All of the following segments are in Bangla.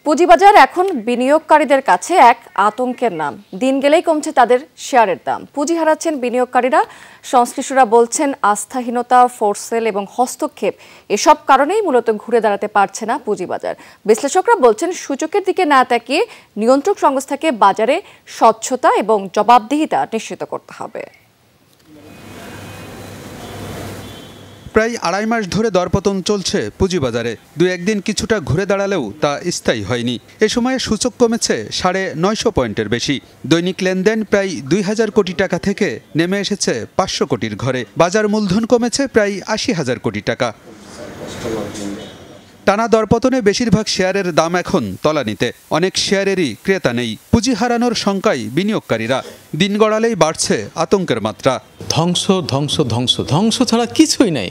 পুঁজিবাজার এখন বিনিয়োগকারীদের কাছে এক আতঙ্কের নাম। দিন গেলেই কমছে তাদের শেয়ারের দাম। পুঁজি হারাচ্ছেন বিনিয়োগকারীরা। সংশ্লিষ্টরা বলছেন আস্থাহীনতা, ফোরসেল এবং হস্তক্ষেপ এসব কারণেই মূলত ঘুরে দাঁড়াতে পারছে না পুঁজিবাজার। বিশ্লেষকরা বলছেন সূচকের দিকে না তাকিয়ে নিয়ন্ত্রক সংস্থাকে বাজারে স্বচ্ছতা এবং জবাবদিহিতা নিশ্চিত করতে হবে। প্রায় আড়াই মাস ধরে দরপতন চলছে পুঁজিবাজারে। দুই একদিন কিছুটা ঘুরে দাঁড়ালেও তা স্থায়ী হয়নি। এ সময়ে সূচক কমেছে 950 পয়েন্টের বেশি। দৈনিক লেনদেন প্রায় 2000 কোটি টাকা থেকে নেমে এসেছে 500 কোটির ঘরে। বাজার মূলধন কমেছে প্রায় 80,000 কোটি টাকা। টানা দরপতনে বেশিরভাগ শেয়ারের দাম এখন তলানিতে। অনেক শেয়ারেরই ক্রেতা নেই। পুঁজি হারানোর শঙ্কায় বিনিয়োগকারীরা। দিন গড়ালেই বাড়ছে আতঙ্কের মাত্রা। ধ্বংস ধ্বংস ধ্বংস ধ্বংস ছাড়া কিছুই নাই।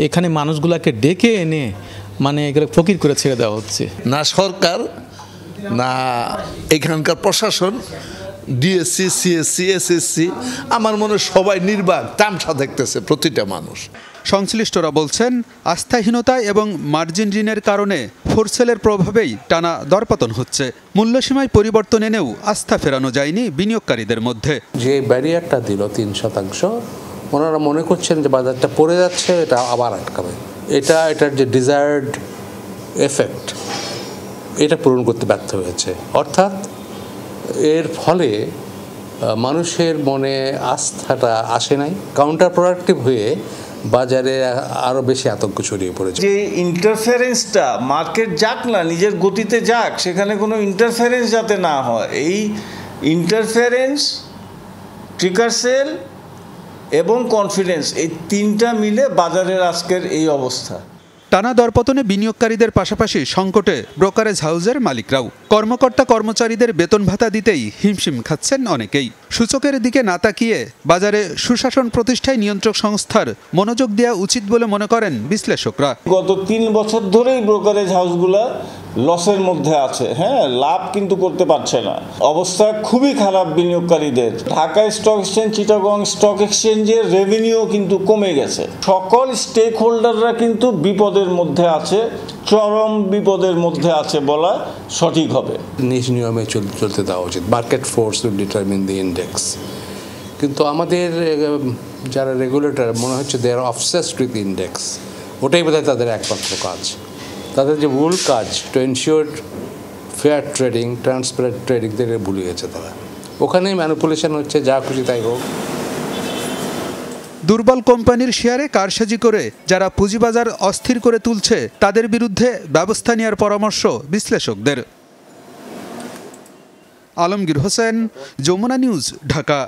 এখানে মানুষগুলাকে ডেকে এনে এগুলো ফকির করে ছেড়ে দেওয়া হচ্ছে। না সরকার, না এখানকার প্রশাসন, ডিএসসি, সিএসসি, এসএসসি, আমার মনে সবাই নির্বাক তামসা দেখতেছে প্রতিটা মানুষ। সংশ্লিষ্টরা বলছেন আস্থাহীনতা এবং মার্জিন ঋণের কারণে ফোরসেলের প্রভাবেই টানা দরপতন হচ্ছে। মূল্যসীমায় পরিবর্তন এনেও আস্থা ফেরানো যায়নি বিনিয়োগকারীদের মধ্যে। যে ব্যারিয়ারটা দিল 3%, ওনারা মনে করছেন যে বাজারটা পড়ে যাচ্ছে, এটা আবার আটকাবে। এটার যে ডিজায়ার্ড এফেক্ট, এটা পূরণ করতে ব্যর্থ হয়েছে। অর্থাৎ এর ফলে মানুষের মনে আস্থাটা আসে নাই। কাউন্টার প্রোডাক্টিভ হয়ে বাজারে আরো বেশি আতঙ্ক ছড়িয়ে পড়েছে। যে ইন্টারফারেন্সটা, মার্কেট যাক না, নিজের গতিতে যাক, সেখানে কোনো ইন্টারফারেন্স যাতে না হয়, এই ইন্টারফারেন্স, ট্রিগার সেল এবং কনফিডেন্স, এই তিনটা মিলে বাজারের আজকের এই অবস্থা। টানা দরপতনে বিনিয়োগকারীদের পাশাপাশি সংকটে ব্রোকারেজ হাউসের মালিকরাও। কর্মকর্তা কর্মচারীদের বেতন ভাতা দিতেই হিমশিম খাচ্ছেন অনেকেই। সূচকের দিকে না তাকিয়ে বাজারে সুশাসন প্রতিষ্ঠায় নিয়ন্ত্রক সংস্থার মনোযোগ দেওয়া উচিত বলে মনে করেন বিশ্লেষকরা। গত 3 বছর ধরেই ব্রোকারেজ হাউসগুলা লসের মধ্যে আছে। লাভ কিন্তু করতে পারছে না। অবস্থা খুবই খারাপ বিনিয়োগকারীদের। Dhaka stock exchange, Chittagong stock এক্সচেঞ্জের রেভিনিউ কিন্তু কমে গেছে। সকল স্টেক হোল্ডাররা কিন্তু বিপদের মধ্যে আছে, চরম বিপদের মধ্যে আছে বলা সঠিক হবে। নিজ নিয়মে চলতে দেওয়া উচিত। Market force will determine the index. কিন্তু আমাদের যারা রেগুলেটর মনে হচ্ছে দে আর অবসেসড উইথ ইন্ডেক্স। ওটাই বোধহয় তাদের একমাত্র কাজ। তাদের যে মূল কাজ to ensure fair trading, transparent trading থেকে ভুলে গেছে তারা। ওখানেই ম্যানিপুলেশন হচ্ছে, যা খুশি তাই হোক। দুর্বল কোম্পানির শেয়ারে কারসাজি করে যারা পুঁজিবাজার অস্থির করে তুলছে তাদের বিরুদ্ধে ব্যবস্থা নেওয়ার পরামর্শ বিশ্লেষকদের। আলমগীর হোসেন, যমুনা নিউজ, ঢাকা।